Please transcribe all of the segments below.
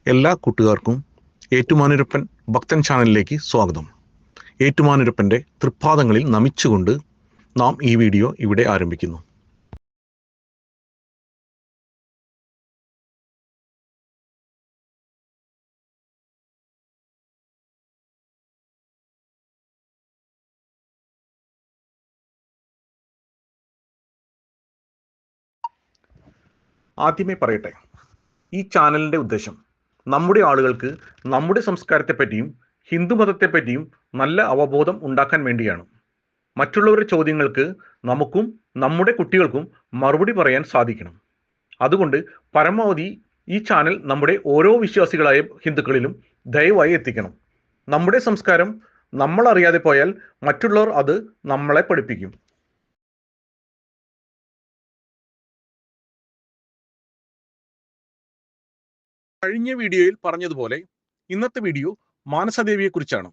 എല്ലാ കൂട്ടുകാർക്കും ഏറ്റുമാനൂരപ്പൻ ഭക്തൻ ചാനലിലേക്ക് സ്വാഗതം. ഏറ്റുമാനൂരപ്പൻ്റെ തൃപ്പാദങ്ങളിൽ നമിച്ചുകൊണ്ട് നാം ഈ വീഡിയോ ഇവിടെ ആരംഭിക്കുന്നു. ആദ്യമേ പറയട്ടെ, ഈ ചാനലിൻ്റെ ഉദ്ദേശം നമ്മുടെ ആളുകൾക്ക് നമ്മുടെ സംസ്കാരത്തെപ്പറ്റിയും ഹിന്ദുമതത്തെപ്പറ്റിയും നല്ല അവബോധം ഉണ്ടാക്കാൻ വേണ്ടിയാണ്. മറ്റുള്ളവരുടെ ചോദ്യങ്ങൾക്ക് നമുക്കും നമ്മുടെ കുട്ടികൾക്കും മറുപടി പറയാൻ സാധിക്കണം. അതുകൊണ്ട് പരമാവധി ഈ ചാനൽ നമ്മുടെ ഓരോ വിശ്വാസികളായ ഹിന്ദുക്കളിലും ദയവായി എത്തിക്കണം. നമ്മുടെ സംസ്കാരം നമ്മൾ അറിയാതെ പോയാൽ മറ്റുള്ളവർ അത് നമ്മളെ പഠിപ്പിക്കും. കഴിഞ്ഞ വീഡിയോയിൽ പറഞ്ഞതുപോലെ ഇന്നത്തെ വീഡിയോ മാനസദേവിയെക്കുറിച്ചാണ്.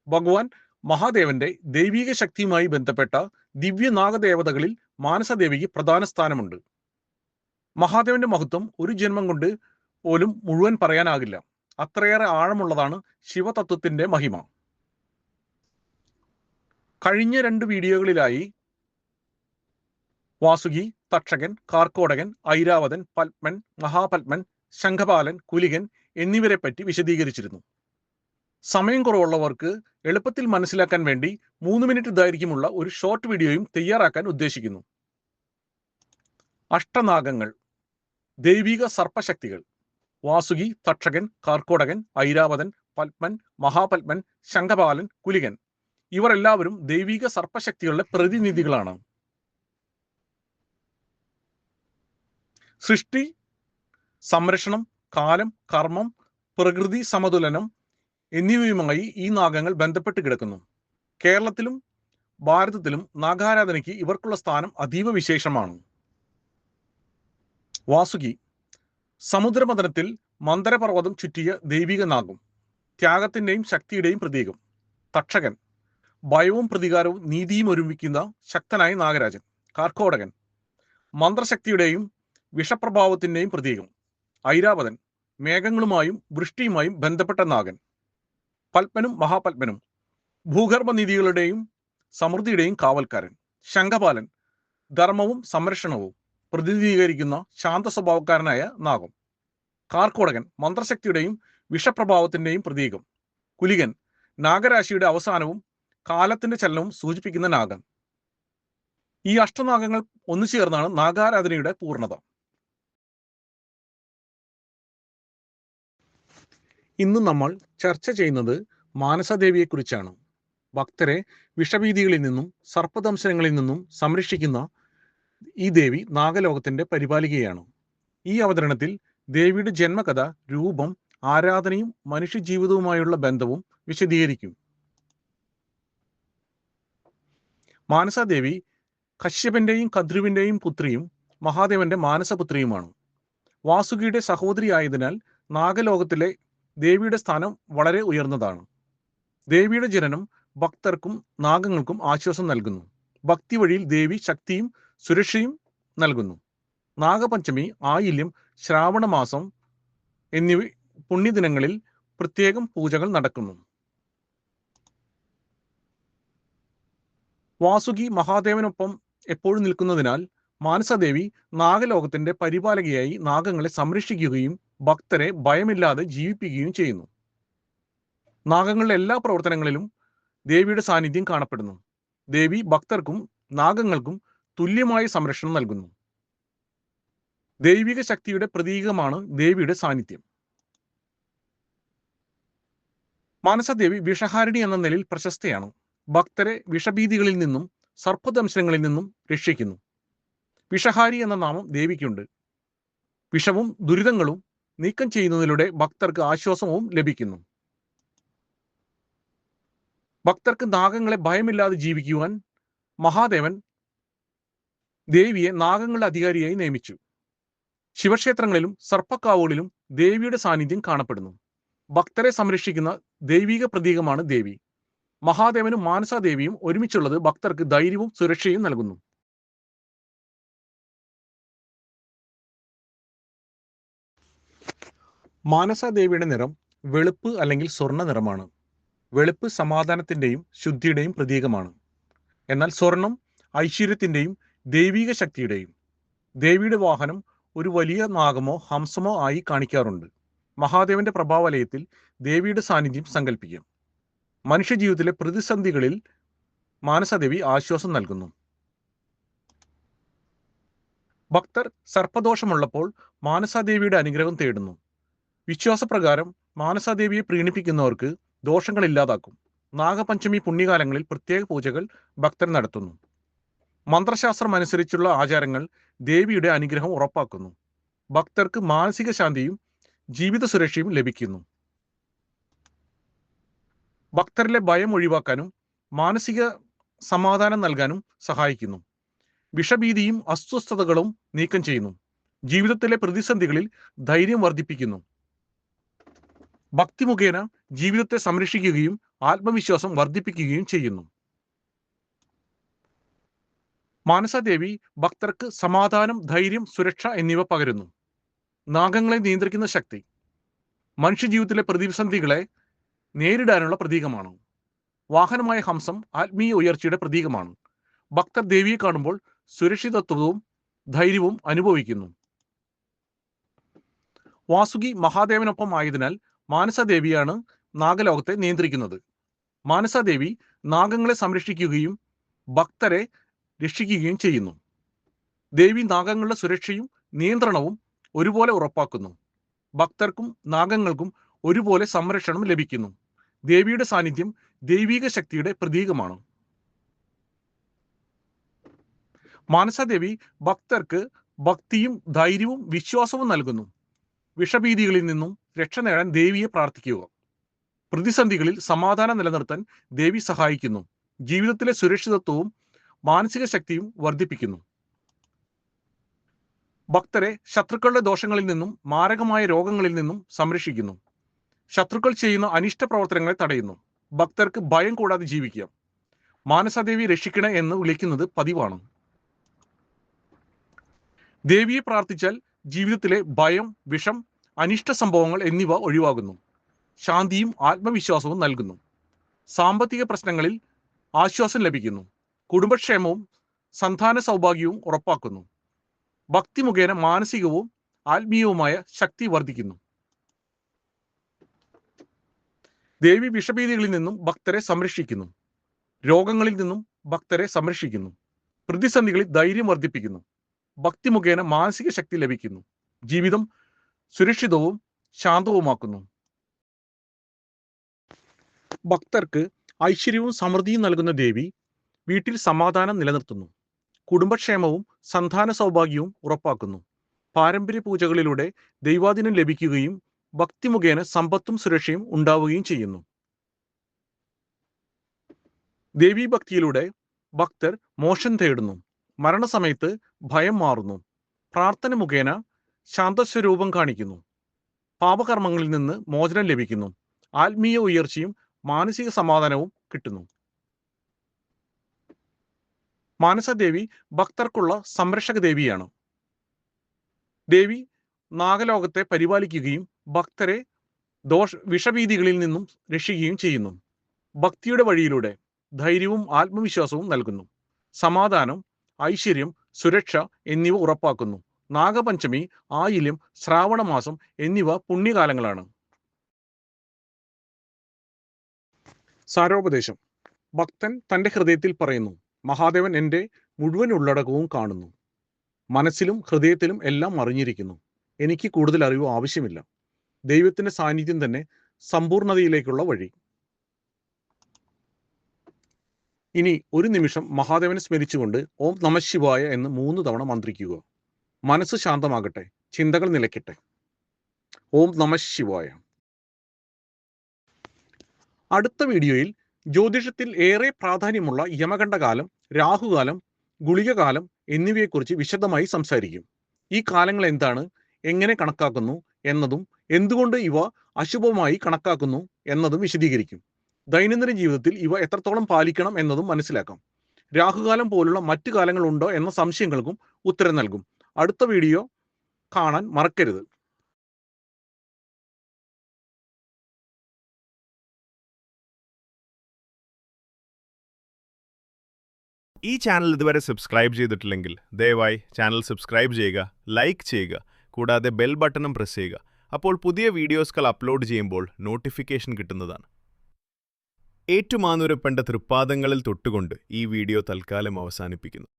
ഭഗവാൻ മഹാദേവന്റെ ദൈവിക ശക്തിയുമായി ബന്ധപ്പെട്ട ദിവ്യ നാഗദേവതകളിൽ മാനസദേവിക്ക് പ്രധാന സ്ഥാനമുണ്ട്. മഹാദേവന്റെ മഹത്വം ഒരു ജന്മം കൊണ്ട് പോലും മുഴുവൻ പറയാനാകില്ല. അത്രയേറെ ആഴമുള്ളതാണ് ശിവതത്വത്തിന്റെ മഹിമ. കഴിഞ്ഞ 2 വീഡിയോകളിലായി വാസുകി, തക്ഷകൻ, കാർക്കോടകൻ, ഐരാവതൻ, പത്മൻ, മഹാപത്മൻ, ശംഖപാലൻ, കുലികൻ എന്നിവരെ പറ്റി വിശദീകരിച്ചിരുന്നു. സമയം കുറവുള്ളവർക്ക് എളുപ്പത്തിൽ മനസ്സിലാക്കാൻ വേണ്ടി 3 മിനിറ്റ് ദൈർഘ്യമുള്ള ഒരു ഷോർട്ട് വീഡിയോയും തയ്യാറാക്കാൻ ഉദ്ദേശിക്കുന്നു. അഷ്ടനാഗങ്ങൾ, ദൈവിക സർപ്പശക്തികൾ. വാസുകി, തക്ഷകൻ, കാർക്കോടകൻ, ഐരാവതൻ, പത്മൻ, മഹാപത്മൻ, ശംഖപാലൻ, കുലികൻ ഇവർ എല്ലാവരും ദൈവിക സർപ്പശക്തികളുടെ പ്രതിനിധികളാണ്. സൃഷ്ടി, സംരക്ഷണം, കാലം, കർമ്മം, പ്രകൃതി സമതുലനം എന്നിവയുമായി ഈ നാഗങ്ങൾ ബന്ധപ്പെട്ട് കിടക്കുന്നു. കേരളത്തിലും ഭാരതത്തിലും നാഗാരാധനയ്ക്ക് ഇവർക്കുള്ള സ്ഥാനം അതീവ വിശേഷമാണ്. വാസുകി, സമുദ്രമഥനത്തിൽ മന്ദരപർവ്വതം ചുറ്റിയ ദൈവിക നാഗം, ത്യാഗത്തിന്റെയും ശക്തിയുടെയും പ്രതീകം. തക്ഷകൻ, ഭയവും പ്രതികാരവും നീതിയും ഒരുമിക്കുന്ന ശക്തനായ നാഗരാജൻ. കാർക്കോടകൻ, മന്ത്രശക്തിയുടെയും വിഷപ്രഭാവത്തിന്റെയും പ്രതീകം. ഐരാവതൻ, മേഘങ്ങളുമായും വൃഷ്ടിയുമായും ബന്ധപ്പെട്ട നാഗൻ. പത്മനും മഹാപത്മനും, ഭൂഗർഭനിധികളുടെയും സമൃദ്ധിയുടെയും കാവൽക്കാരൻ. ശംഖപാലൻ, ധർമ്മവും സംരക്ഷണവും പ്രതിനിധീകരിക്കുന്ന ശാന്ത സ്വഭാവക്കാരനായ നാഗം. കാർക്കോടകൻ, മന്ത്രശക്തിയുടെയും വിഷപ്രഭാവത്തിന്റെയും പ്രതീകം. കുലികൻ, നാഗരാശിയുടെ അവസാനവും കാലത്തിന്റെ ചലനവും സൂചിപ്പിക്കുന്ന നാഗൻ. ഈ അഷ്ടനാഗങ്ങൾ ഒന്നു ചേർന്നാണ് നാഗാരാധനയുടെ പൂർണ്ണത. ഇന്ന് നമ്മൾ ചർച്ച ചെയ്യുന്നത് മാനസദേവിയെക്കുറിച്ചാണ്. ഭക്തരെ വിഷഭീതികളിൽ നിന്നും സർപ്പദംശനങ്ങളിൽ നിന്നും സംരക്ഷിക്കുന്ന ഈ ദേവി നാഗലോകത്തിന്റെ പരിപാലികയാണ്. ഈ അവതരണത്തിൽ ദേവിയുടെ ജന്മകഥ, രൂപം, ആരാധനയും മനുഷ്യജീവിതവുമായുള്ള ബന്ധവും വിശദീകരിക്കും. മാനസാദേവി കശ്യപന്റെയും കദ്രുവിന്റെയും പുത്രിയും മഹാദേവന്റെ മാനസപുത്രിയുമാണ്. വാസുകിയുടെ സഹോദരിയായതിനാൽ നാഗലോകത്തിലെ ദേവിയുടെ സ്ഥാനം വളരെ ഉയർന്നതാണ്. ദേവിയുടെ ജനനം ഭക്തർക്കും നാഗങ്ങൾക്കും ആശ്വാസം നൽകുന്നു. ഭക്തി വഴിയിൽ ദേവി ശക്തിയും സുരക്ഷയും നൽകുന്നു. നാഗപഞ്ചമി, ആയില്യം, ശ്രാവണ മാസം എന്നിവ പുണ്യദിനങ്ങളിൽ പ്രത്യേകം പൂജകൾ നടക്കുന്നു. വാസുകി മഹാദേവനൊപ്പം എപ്പോഴും നിൽക്കുന്നതിനാൽ മാനസദേവി നാഗലോകത്തിന്റെ പരിപാലകയായി നാഗങ്ങളെ സംരക്ഷിക്കുകയും ഭക്തരെ ഭയമില്ലാതെ ജീവിപ്പിക്കുകയും ചെയ്യുന്നു. നാഗങ്ങളുടെ എല്ലാ പ്രവർത്തനങ്ങളിലും ദേവിയുടെ സാന്നിധ്യം കാണപ്പെടുന്നു. ദേവി ഭക്തർക്കും നാഗങ്ങൾക്കും തുല്യമായ സംരക്ഷണം നൽകുന്നു. ദൈവിക ശക്തിയുടെ പ്രതീകമാണ് ദേവിയുടെ സാന്നിധ്യം. മാനസദേവി വിഷഹാരിണി എന്ന നിലയിൽ പ്രശസ്തയാണ്. ഭക്തരെ വിഷഭീതികളിൽ നിന്നും സർപ്പദംശനങ്ങളിൽ നിന്നും രക്ഷിക്കുന്നു. വിഷഹാരി എന്ന നാമം ദേവിക്കുണ്ട്. വിഷവും ദുരിതങ്ങളും നീക്കം ചെയ്യുന്നതിലൂടെ ഭക്തർക്ക് ആശ്വാസവും ലഭിക്കുന്നു. ഭക്തർക്ക് നാഗങ്ങളെ ഭയമില്ലാതെ ജീവിക്കുവാൻ മഹാദേവൻ ദേവിയെ നാഗങ്ങളുടെ അധികാരിയായി നിയമിച്ചു. ശിവക്ഷേത്രങ്ങളിലും സർപ്പക്കാവുകളിലും ദേവിയുടെ സാന്നിധ്യം കാണപ്പെടുന്നു. ഭക്തരെ സംരക്ഷിക്കുന്ന ദൈവിക പ്രതീകമാണ് ദേവി. മഹാദേവനും മാനസാദേവിയും ഒരുമിച്ചുള്ളത് ഭക്തർക്ക് ധൈര്യവും സുരക്ഷയും നൽകുന്നു. മാനസാദേവിയുടെ നിറം വെളുപ്പ് അല്ലെങ്കിൽ സ്വർണ്ണ നിറമാണ്. വെളുപ്പ് സമാധാനത്തിന്റെയും ശുദ്ധിയുടെയും പ്രതീകമാണ്. എന്നാൽ സ്വർണം ഐശ്വര്യത്തിന്റെയും ദൈവിക ശക്തിയുടെയും. ദേവിയുടെ വാഹനം ഒരു വലിയ നാഗമോ ഹംസമോ ആയി കാണിക്കാറുണ്ട്. മഹാദേവന്റെ പ്രഭാവലയത്തിൽ ദേവിയുടെ സാന്നിധ്യം സങ്കല്പിക്കാം. മനുഷ്യജീവിതത്തിലെ പ്രതിസന്ധികളിൽ മാനസാദേവി ആശ്വാസം നൽകുന്നു. ഭക്തർ സർപ്പദോഷമുള്ളപ്പോൾ മാനസാദേവിയുടെ അനുഗ്രഹം തേടുന്നു. വിശ്വാസപ്രകാരം മാനസാദേവിയെ പ്രീണിപ്പിക്കുന്നവർക്ക് ദോഷങ്ങൾ ഇല്ലാതാക്കും. നാഗപഞ്ചമി പുണ്യകാലങ്ങളിൽ പ്രത്യേക പൂജകൾ ഭക്തർ നടത്തുന്നു. മന്ത്രശാസ്ത്രം അനുസരിച്ചുള്ള ആചാരങ്ങൾ ദേവിയുടെ അനുഗ്രഹം ഉറപ്പാക്കുന്നു. ഭക്തർക്ക് മാനസിക ശാന്തിയും ജീവിത സുരക്ഷയും ലഭിക്കുന്നു. ഭക്തരിലെ ഭയം ഒഴിവാക്കാനും മാനസിക സമാധാനം നൽകാനും സഹായിക്കുന്നു. വിഷഭീതിയും അസ്വസ്ഥതകളും നീക്കം ചെയ്യുന്നു. ജീവിതത്തിലെ പ്രതിസന്ധികളിൽ ധൈര്യം വർദ്ധിപ്പിക്കുന്നു. ഭക്തി മുഖേന ജീവിതത്തെ സംരക്ഷിക്കുകയും ആത്മവിശ്വാസം വർദ്ധിപ്പിക്കുകയും ചെയ്യുന്നു. മാനസാദേവി ഭക്തർക്ക് സമാധാനം, ധൈര്യം, സുരക്ഷ എന്നിവ പകരുന്നു. നാഗങ്ങളെ നിയന്ത്രിക്കുന്ന ശക്തി മനുഷ്യജീവിതത്തിലെ പ്രതിസന്ധികളെ നേരിടാനുള്ള പ്രതീകമാണ്. വാഹനമായ ഹംസം ആത്മീയ ഉയർച്ചയുടെ പ്രതീകമാണ്. ഭക്തർ ദേവിയെ കാണുമ്പോൾ സുരക്ഷിതത്വവും ധൈര്യവും അനുഭവിക്കുന്നു. വാസുകി മഹാദേവനൊപ്പം ആയതിനാൽ മാനസാദേവിയാണ് നാഗലോകത്തെ നിയന്ത്രിക്കുന്നത്. മാനസാദേവി നാഗങ്ങളെ സംരക്ഷിക്കുകയും ഭക്തരെ രക്ഷിക്കുകയും ചെയ്യുന്നു. ദേവി നാഗങ്ങളുടെ സുരക്ഷയും നിയന്ത്രണവും ഒരുപോലെ ഉറപ്പാക്കുന്നു. ഭക്തർക്കും നാഗങ്ങൾക്കും ഒരുപോലെ സംരക്ഷണം ലഭിക്കുന്നു. ദേവിയുടെ സാന്നിധ്യം ദൈവിക ശക്തിയുടെ പ്രതീകമാണ്. മാനസാദേവി ഭക്തർക്ക് ഭക്തിയും ധൈര്യവും വിശ്വാസവും നൽകുന്നു. വിഷഭീതികളിൽ നിന്നും രക്ഷ നേടാൻ ദേവിയെ പ്രാർത്ഥിക്കുക. പ്രതിസന്ധികളിൽ സമാധാനം നിലനിർത്താൻ ദേവി സഹായിക്കുന്നു. ജീവിതത്തിലെ സുരക്ഷിതത്വവും മാനസിക ശക്തിയും വർദ്ധിപ്പിക്കുന്നു. ഭക്തരെ ശത്രുക്കളുടെ ദോഷങ്ങളിൽ നിന്നും മാരകമായ രോഗങ്ങളിൽ നിന്നും സംരക്ഷിക്കുന്നു. ശത്രുക്കൾ ചെയ്യുന്ന അനിഷ്ട പ്രവർത്തനങ്ങളെ തടയുന്നു. ഭക്തർക്ക് ഭയം കൂടാതെ ജീവിക്കാം. മാനസാദേവി രക്ഷിക്കണേ എന്ന് വിളിക്കുന്നത് പതിവാണ്. ദേവിയെ പ്രാർത്ഥിച്ചാൽ ജീവിതത്തിലെ ഭയം, വിഷം, അനിഷ്ട സംഭവങ്ങൾ എന്നിവ ഒഴിവാകുന്നു. ശാന്തിയും ആത്മവിശ്വാസവും നൽകുന്നു. സാമ്പത്തിക പ്രശ്നങ്ങളിൽ ആശ്വാസം ലഭിക്കുന്നു. കുടുംബക്ഷേമവും സന്താന സൗഭാഗ്യവും ഉറപ്പാക്കുന്നു. ഭക്തി മുഖേന മാനസികവും ആത്മീയവുമായ ശക്തി വർദ്ധിക്കുന്നു. ദേവി വിഷഭീതികളിൽ നിന്നും ഭക്തരെ സംരക്ഷിക്കുന്നു. രോഗങ്ങളിൽ നിന്നും ഭക്തരെ സംരക്ഷിക്കുന്നു. പ്രതിസന്ധികളിൽ ധൈര്യം വർദ്ധിപ്പിക്കുന്നു. ഭക്തി മുഖേന മാനസിക ശക്തി ലഭിക്കുന്നു. ജീവിതം സുരക്ഷിതവും ശാന്തവുമാക്കുന്നു. ഭക്തർക്ക് ഐശ്വര്യവും സമൃദ്ധിയും നൽകുന്ന ദേവി വീട്ടിൽ സമാധാനം നിലനിർത്തുന്നു. കുടുംബക്ഷേമവും സന്താന സൗഭാഗ്യവും ഉറപ്പാക്കുന്നു. പാരമ്പര്യ പൂജകളിലൂടെ ദൈവാധീനം ലഭിക്കുകയും ഭക്തി മുഖേന സമ്പത്തും സുരക്ഷയും ഉണ്ടാവുകയും ചെയ്യുന്നു. ദേവീഭക്തിയിലൂടെ ഭക്തർ മോക്ഷം തേടുന്നു. മരണസമയത്ത് ഭയം മാറുന്നു. പ്രാർത്ഥന മുഖേന ശാന്തസ്വരൂപം കാണിക്കുന്നു. പാപകർമ്മങ്ങളിൽ നിന്ന് മോചനം ലഭിക്കുന്നു. ആത്മീയ ഉയർച്ചയും മാനസിക സമാധാനവും കിട്ടുന്നു. മാനസാദേവി ഭക്തർക്കുള്ള സംരക്ഷക ദേവിയാണ്. ദേവി നാഗലോകത്തെ പരിപാലിക്കുകയും ഭക്തരെ വിഷഭീതികളിൽ നിന്നും രക്ഷിക്കുകയും ചെയ്യുന്നു. ഭക്തിയുടെ വഴിയിലൂടെ ധൈര്യവും ആത്മവിശ്വാസവും നൽകുന്നു. സമാധാനം, ഐശ്വര്യം, സുരക്ഷ എന്നിവ ഉറപ്പാക്കുന്നു. നാഗപഞ്ചമി, ആയില്യം, ശ്രാവണമാസം എന്നിവ പുണ്യകാലങ്ങളാണ്. സാരോപദേശം. ഭക്തൻ തൻ്റെ ഹൃദയത്തിൽ പറയുന്നു, മഹാദേവൻ എൻ്റെ മുഴുവൻ ഉള്ളടക്കവും കാണുന്നു. മനസ്സിലും ഹൃദയത്തിലും എല്ലാം അറിഞ്ഞിരിക്കുന്നു. എനിക്ക് കൂടുതൽ അറിവ് ആവശ്യമില്ല. ദൈവത്തിൻ്റെ സാന്നിധ്യം തന്നെ സമ്പൂർണതയിലേക്കുള്ള വഴി. ഇനി ഒരു നിമിഷം മഹാദേവനെ സ്മരിച്ചുകൊണ്ട് ഓം നമഃ ശിവായ എന്ന് 3 തവണ മന്ത്രിക്കുക. മനസ്സ് ശാന്തമാകട്ടെ, ചിന്തകൾ നിലയ്ക്കട്ടെ. ഓം നമഃ ശിവായ. അടുത്ത വീഡിയോയിൽ ജ്യോതിഷത്തിൽ ഏറെ പ്രാധാന്യമുള്ള യമകണ്ഠകാലം, രാഹുകാലം, ഗുളികകാലം എന്നിവയെക്കുറിച്ച് വിശദമായി സംസാരിക്കും. ഈ കാലങ്ങൾ എന്താണ്, എങ്ങനെ കണക്കാക്കുന്നു എന്നതും എന്തുകൊണ്ട് ഇവ അശുഭമായി കണക്കാക്കുന്നു എന്നതും വിശദീകരിക്കും. ദൈനംദിന ജീവിതത്തിൽ ഇവ എത്രത്തോളം പാലിക്കണം എന്നതും മനസ്സിലാക്കാം. രാഹുകാലം പോലുള്ള മറ്റു കാലങ്ങളുണ്ടോ എന്ന സംശയങ്ങൾക്കും ഉത്തരം നൽകും. അടുത്ത വീഡിയോ കാണാൻ മറക്കരുത്. ഈ ചാനൽ ഇതുവരെ സബ്സ്ക്രൈബ് ചെയ്തിട്ടില്ലെങ്കിൽ ദയവായി ചാനൽ സബ്സ്ക്രൈബ് ചെയ്യുക, ലൈക്ക് ചെയ്യുക, കൂടാതെ ബെൽ ബട്ടണും പ്രസ് ചെയ്യുക. അപ്പോൾ പുതിയ വീഡിയോസുകൾ അപ്ലോഡ് ചെയ്യുമ്പോൾ നോട്ടിഫിക്കേഷൻ കിട്ടുന്നതാണ്. ഏറ്റുമാനൂരപ്പൻ്റെ തൃപ്പാദങ്ങളിൽ തൊട്ടുകൊണ്ട് ഈ വീഡിയോ തൽക്കാലം അവസാനിപ്പിക്കുന്നു.